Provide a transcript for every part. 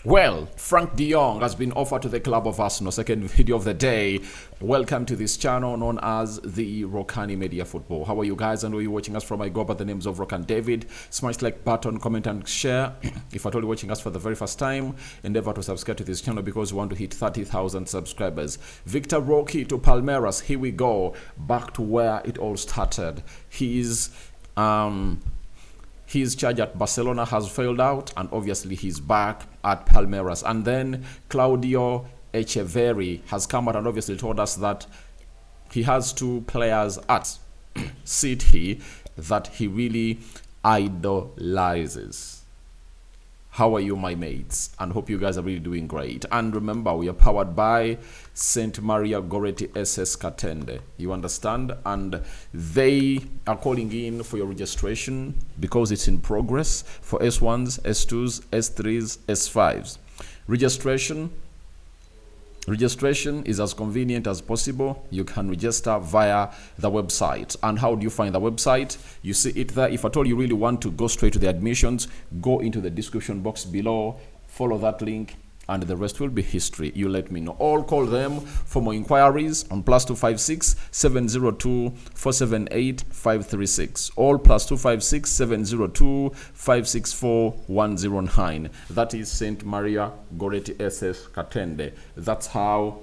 Well, Frank de Jong has been offered to the club of Arsenal. Second video of the day. Welcome to this channel known as the Rokani Media Football. How are you guys? And are you watching us from? I go by the names of Roque and David. Smash like button, comment and share. If at all you're watching us for the very first time, endeavor to subscribe to this channel because we want to hit 30,000 subscribers. Victor Roque to Palmeiras. Here we go. Back to where it all started. His charge at Barcelona has failed out, and obviously he's back at Palmeiras. And then Claudio Echeverri has come out and obviously told us that he has two players at City that he really idolizes. How are you, my mates? And hope you guys are really doing great. And remember, we are powered by Saint Maria Goretti SS Katende. You understand? And they are calling in for your registration because it's in progress for S1s, S2s, S3s, S5s. Registration is as convenient as possible. You can register via the website. And how do you find the website? You see it there. If at all you really want to go straight to the admissions, go into the description box below, follow that link, and the rest will be history. You let me know. Or call them for more inquiries on +256 702 478 536. All +256 702 564 109. That is Saint Maria Goretti SS Katende. That's how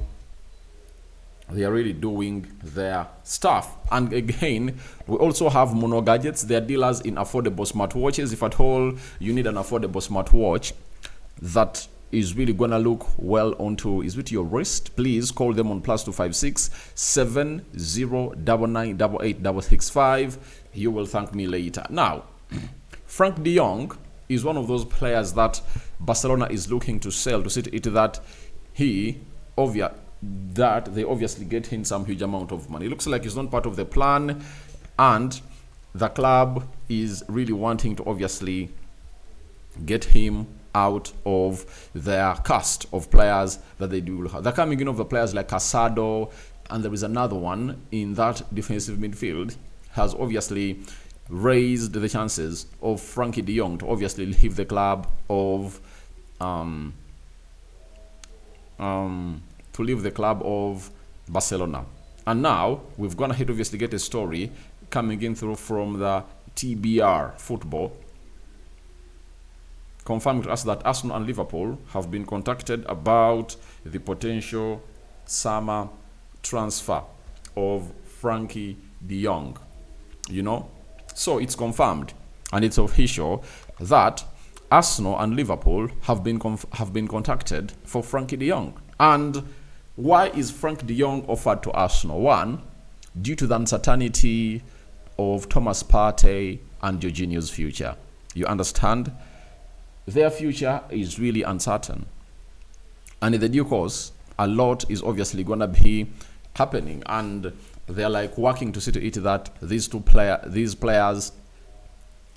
they are really doing their stuff. And again, we also have Mono Gadgets. They are dealers in affordable smartwatches. If at all you need an affordable smartwatch that is really gonna look well onto is with your wrist, please call them on +256 7099886665. You will thank me later. Now, Frank de Jong is one of those players that Barcelona is looking to sell to see to it that they obviously get him some huge amount of money. It looks like it's not part of the plan, and the club is really wanting to obviously get him out of their cast of players that they do have. They're coming in over players like Casado, and there is another one in that defensive midfield has obviously raised the chances of Frenkie de Jong to obviously leave the club of Barcelona. And now we've gone ahead obviously get a story coming in through from the TBR football, confirming to us that Arsenal and Liverpool have been contacted about the potential summer transfer of Frenkie de Jong. You know? So it's confirmed and it's official that Arsenal and Liverpool have been contacted for Frenkie de Jong. And why is Frank de Jong offered to Arsenal? One, due to the uncertainty of Thomas Partey and Jorginho's future. You understand? Their future is really uncertain. And in the due course, a lot is obviously going to be happening. And they're like working to see to it that these players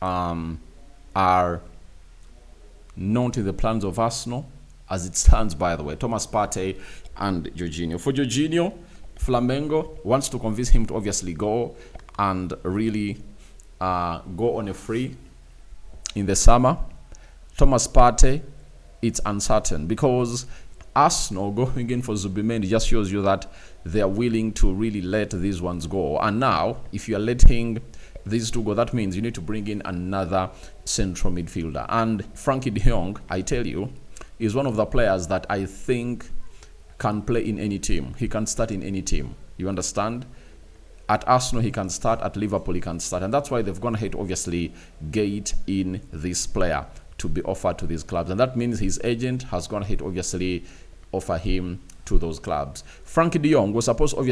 are not in the plans of Arsenal as it stands, by the way. Thomas Partey and Jorginho. For Jorginho, Flamengo wants to convince him to obviously go and really go on a free in the summer. Thomas Partey, it's uncertain because Arsenal going in for Zubimendi just shows you that they are willing to really let these ones go. And now, if you are letting these two go, that means you need to bring in another central midfielder. And Frenkie de Jong, I tell you, is one of the players that I think can play in any team. He can start in any team. You understand? At Arsenal, he can start. At Liverpool, he can start. And that's why they've gone ahead to obviously gate in this player to be offered to these clubs. And that means his agent has gone ahead to obviously offer him to those clubs. Frenkie de Jong was supposed to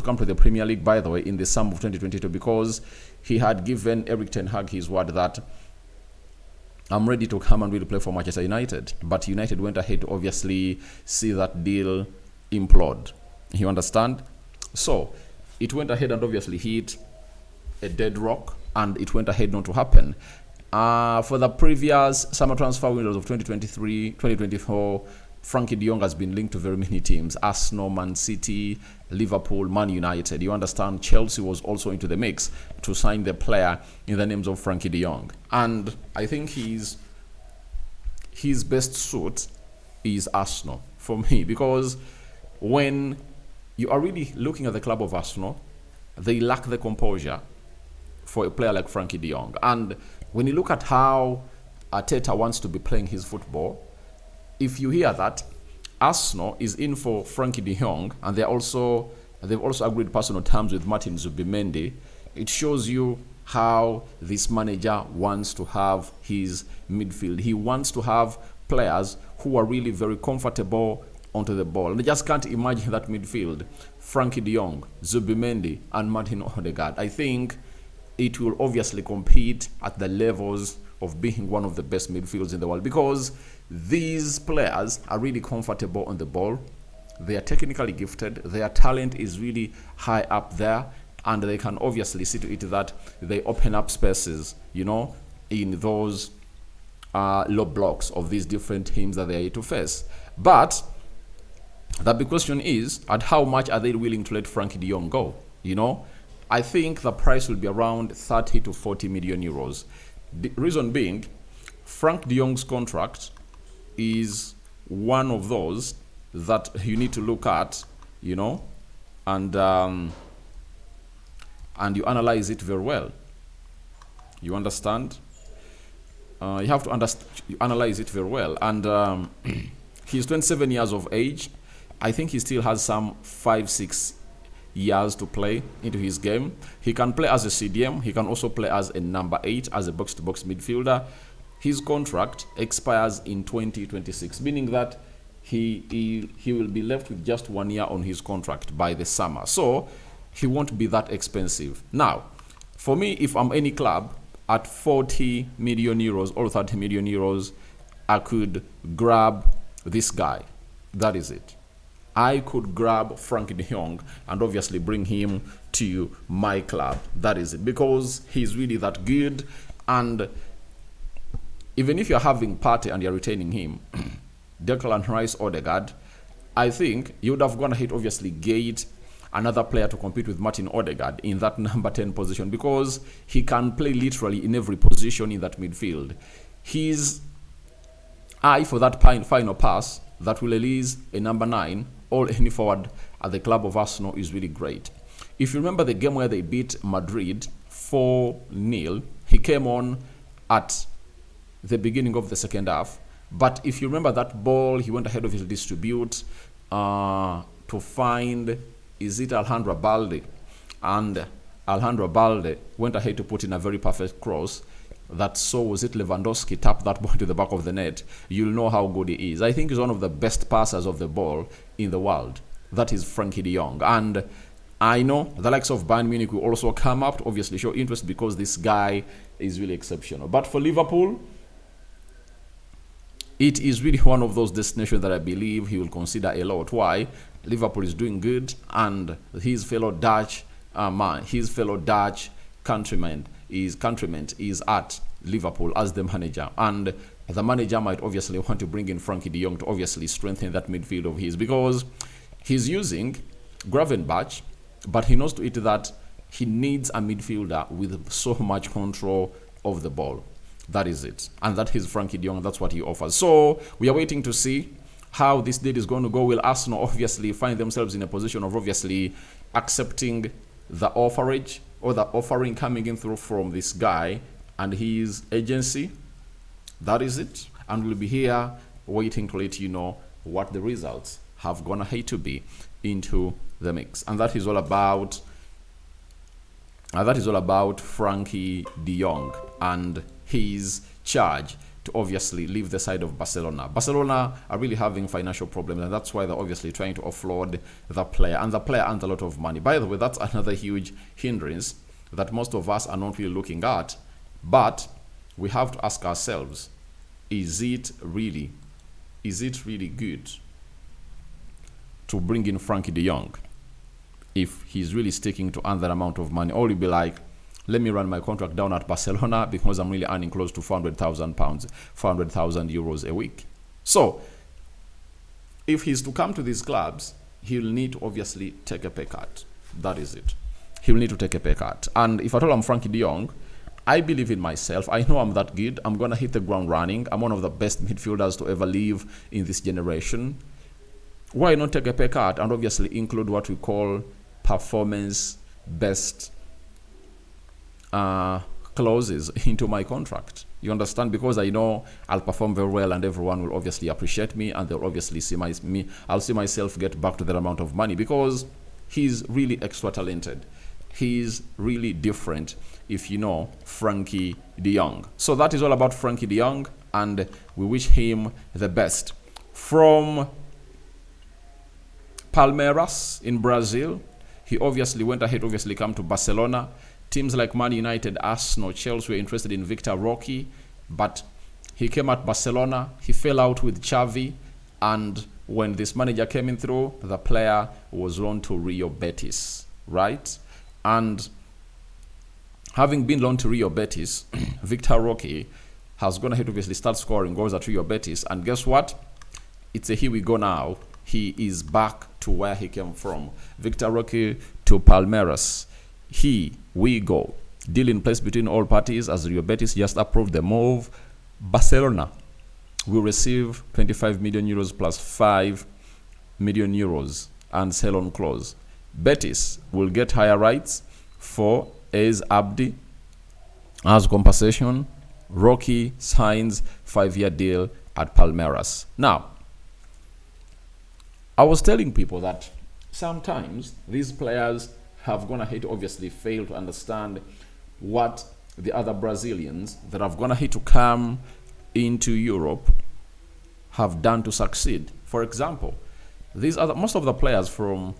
come to the Premier League, by the way, in the summer of 2022 because he had given Erik ten Hag his word that I'm ready to come and really play for Manchester United. But United went ahead to obviously see that deal implode. You understand? So it went ahead and obviously hit a dead rock, and it went ahead not to happen. For the previous summer transfer windows of 2023, 2024, Frenkie de Jong has been linked to very many teams. Arsenal, Man City, Liverpool, Man United. You understand? Chelsea was also into the mix to sign the player in the names of Frenkie de Jong. And I think he's his best suit is Arsenal for me, because when you are really looking at the club of Arsenal, they lack the composure for a player like Frenkie de Jong. And when you look at how Arteta wants to be playing his football, if you hear that Arsenal is in for Frenkie de Jong and they've also agreed personal terms with Martin Zubimendi, it shows you how this manager wants to have his midfield. He wants to have players who are really very comfortable onto the ball. And I just can't imagine that midfield, Frenkie de Jong, Zubimendi, and Martin Odegaard. I think it will obviously compete at the levels of being one of the best midfields in the world, because these players are really comfortable on the ball. They are technically gifted. Their talent is really high up there, and they can obviously see to it that they open up spaces, in those low blocks of these different teams that they are here to face. But the big question is, at how much are they willing to let Frenkie de Jong go? I think the price will be around 30 to 40 million euros. The reason being, Frank de Jong's contract is one of those that you need to look at, and you analyze it very well. You understand? You have to analyze it very well. And he's 27 years of age. I think he still has some 5-6 years to play into his game. He can play as a CDM. He can also play as a number 8, as a box-to-box midfielder. His contract expires in 2026, meaning that he will be left with just 1 year on his contract by the summer. So he won't be that expensive. Now, for me, if I'm any club, at 40 million euros or 30 million euros, I could grab this guy. That is it. I could grab Frenkie de Jong and obviously bring him to my club. That is it. Because he's really that good. And even if you're having Partey and you're retaining him, Declan Rice, Odegaard, I think you would have gone ahead, obviously, get another player to compete with Martin Odegaard in that number 10 position, because he can play literally in every position in that midfield. His eye for that final pass that will release a number 9 or any forward at the club of Arsenal is really great. If you remember the game where they beat Madrid 4-0, he came on at the beginning of the second half. But if you remember that ball, he went ahead of his distribute to find, is it Alejandro Balde? And Alejandro Balde went ahead to put in a very perfect cross that was it Lewandowski tap that ball to the back of the net. You'll know how good he is. I think he's one of the best passers of the ball in the world. That is Frenkie de Jong. And I know the likes of Bayern Munich will also come up to obviously show interest, because this guy is really exceptional. But for Liverpool, it is really one of those destinations that I believe he will consider a lot. Why? Liverpool is doing good, and his fellow Dutch countryman is at Liverpool as the manager. And the manager might obviously want to bring in Frenkie de Jong to obviously strengthen that midfield of his, because he's using Gravenberch, but he knows to it that he needs a midfielder with so much control of the ball. That is it. And that is Frenkie de Jong. That's what he offers. So we are waiting to see how this deal is going to go. Will Arsenal obviously find themselves in a position of obviously accepting the offerage or the offering coming in through from this guy and his agency? That is it. And we'll be here waiting to let you know what the results have gone ahead to be into the mix. And that is all about Frenkie de Jong and his charge to obviously leave the side of Barcelona. Barcelona are really having financial problems, and that's why they're obviously trying to offload the player. And the player earns a lot of money. By the way, that's another huge hindrance that most of us are not really looking at. But we have to ask ourselves, is it really good to bring in Frenkie de Jong if he's really sticking to earn that amount of money? Or you'll be like, let me run my contract down at Barcelona because I'm really earning close to £400,000, 400,000 euros a week. So, if he's to come to these clubs, he'll need to obviously take a pay cut. That is it. He'll need to take a pay cut. And if at all I'm Frenkie de Jong, I believe in myself. I know I'm that good. I'm going to hit the ground running. I'm one of the best midfielders to ever live in this generation. Why not take a pay cut and obviously include what we call performance-based clauses into my contract? You understand? Because I know I'll perform very well and everyone will obviously appreciate me and they'll obviously see me. I'll see myself get back to that amount of money because he's really extra talented. He's really different, if you know Frenkie de Jong. So that is all about Frenkie de Jong, and we wish him the best. From Palmeiras in Brazil, he obviously went ahead, obviously come to Barcelona. Teams like Man United, Arsenal, Chelsea were interested in Vitor Roque, but he came at Barcelona. He fell out with Xavi, and when this manager came in through, the player was loaned to Real Betis, right? And having been loaned to Real Betis, Vitor Roque has gone ahead to obviously start scoring goals at Real Betis. And guess what? It's a here we go now. He is back to where he came from. Vitor Roque to Palmeiras. Here we go. Deal in place between all parties as Real Betis just approved the move. Barcelona will receive 25 million euros plus 5 million euros and sell-on clause. Betis will get higher rights for Ace Abdi as compensation. Roque signs 5-year deal at Palmeiras. Now, I was telling people that sometimes these players have gone ahead to obviously fail to understand what the other Brazilians that have gone ahead to come into Europe have done to succeed. For example, most of the players from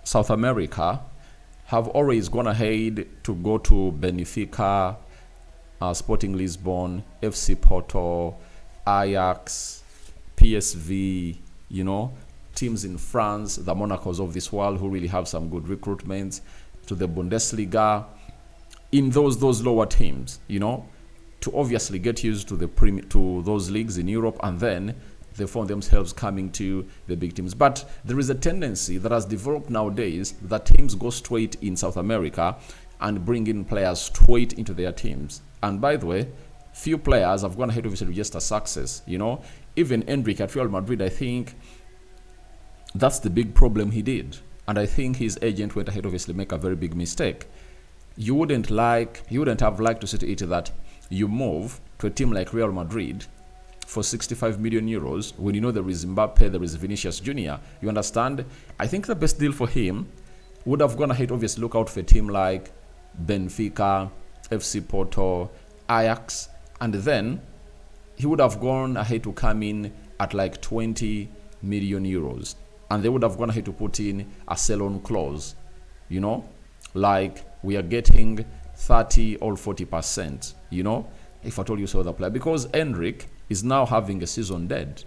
South America have always gone ahead to go to Benfica, Sporting Lisbon, FC Porto, Ajax, PSV, you know, teams in France, the Monacos of this world who really have some good recruitments, to the Bundesliga, in those lower teams, you know, to obviously get used to to those leagues in Europe, and then they found themselves coming to the big teams. But there is a tendency that has developed nowadays that teams go straight in South America and bring in players straight into their teams. And by the way, few players have gone ahead of just a success, you know. Even Endrick at Real Madrid, I think that's the big problem he did. And I think his agent went ahead obviously make a very big mistake. You wouldn't have liked to see to it that you move to a team like Real Madrid for 65 million euros when you know there is Mbappe, there is Vinicius Jr. You understand? I think the best deal for him would have gone ahead obviously look out for a team like Benfica, FC Porto, Ajax, and then he would have gone ahead to come in at like 20 million euros. And they would have gone ahead to put in a sell-on clause, you know, like we are getting 30 or 40%, you know, if I told you so, the player. Because Endrick is now having a season dead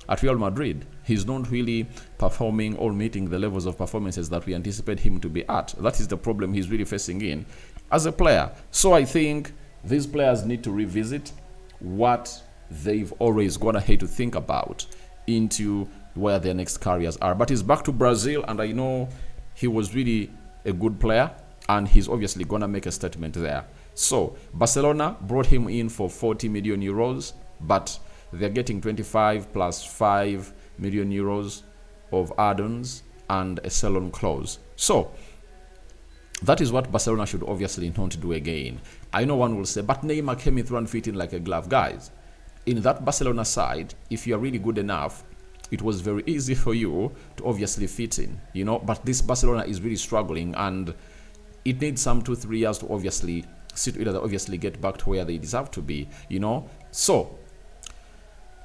at Real Madrid. He's not really performing or meeting the levels of performances that we anticipate him to be at. That is the problem he's really facing in as a player. So I think these players need to revisit what they've always gone ahead to think about into where their next careers are. But he's back to Brazil, and I know he was really a good player, and he's obviously gonna make a statement there. So Barcelona brought him in for 40 million euros, but they're getting 25 plus 5 million euros of add-ons and a sell-on clause. So that is what Barcelona should obviously not do again. I know one will say, but Neymar came in through and fit in like a glove. Guys, in that Barcelona side, if you're really good enough, it was very easy for you to obviously fit in, you know. But this Barcelona is really struggling, and it needs some 2-3 years to obviously get back to where they deserve to be, you know. So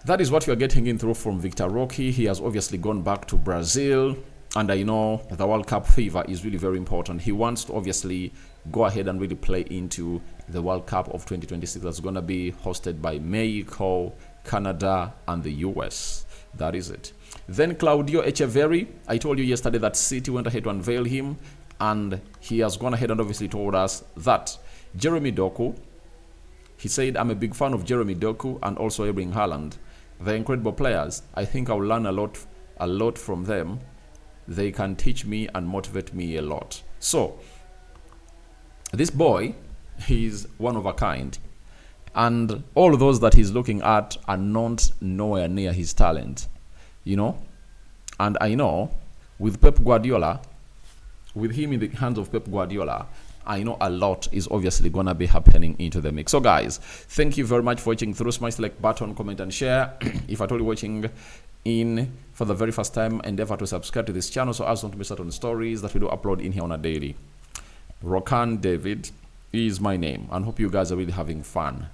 that is what you are getting in through from Vitor Roque. He has obviously gone back to Brazil, and I know the World Cup fever is really very important. He wants to obviously go ahead and really play into the World Cup of 2026 that's going to be hosted by Mexico, Canada, and the US. That is it. Then Claudio Echeverri, I told you yesterday that City went ahead to unveil him, and he has gone ahead and obviously told us that Jeremy Doku, he said, I'm a big fan of Jeremy Doku and also Erling Haaland. They're incredible players. I think I'll learn a lot from them they can teach me and motivate me a lot. So this boy, he's one of a kind, and all those that he's looking at are not nowhere near his talent, you know. And I know with Pep Guardiola, with him in the hands of Pep Guardiola, I know a lot is obviously gonna be happening into the mix. So guys, thank you very much for watching through. Smash the like button, comment and share. If at all you're watching in for the very first time, endeavor to subscribe to this channel so as not to miss out on stories that we do upload in here on a daily. Rokani David is my name, and hope you guys are really having fun.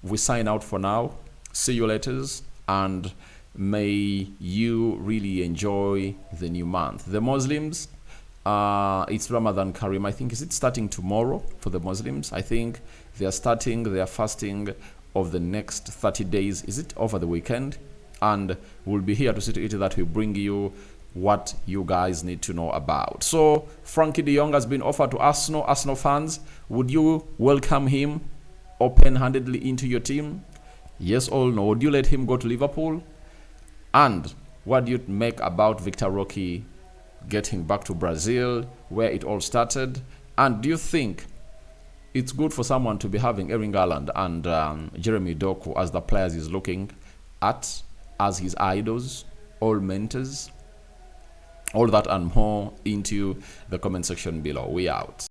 We sign out for now. See you later, and may you really enjoy the new month. The Muslims, it's Ramadan Kareem. I think, is it starting tomorrow for the Muslims? I think they are starting their fasting of the next 30 days. Is it over the weekend? And we'll be here to see to it that we bring you what you guys need to know about. So Frenkie de Jong has been offered to Arsenal. Arsenal fans, would you welcome him open-handedly into your team? Yes or no? Would you let him go to Liverpool? And what do you make about Vitor Roque getting back to Brazil, where it all started? And do you think it's good for someone to be having Erling Haaland and Jeremy Doku as the players he's looking at as his idols, all mentors? All that and more into the comment section below. We out.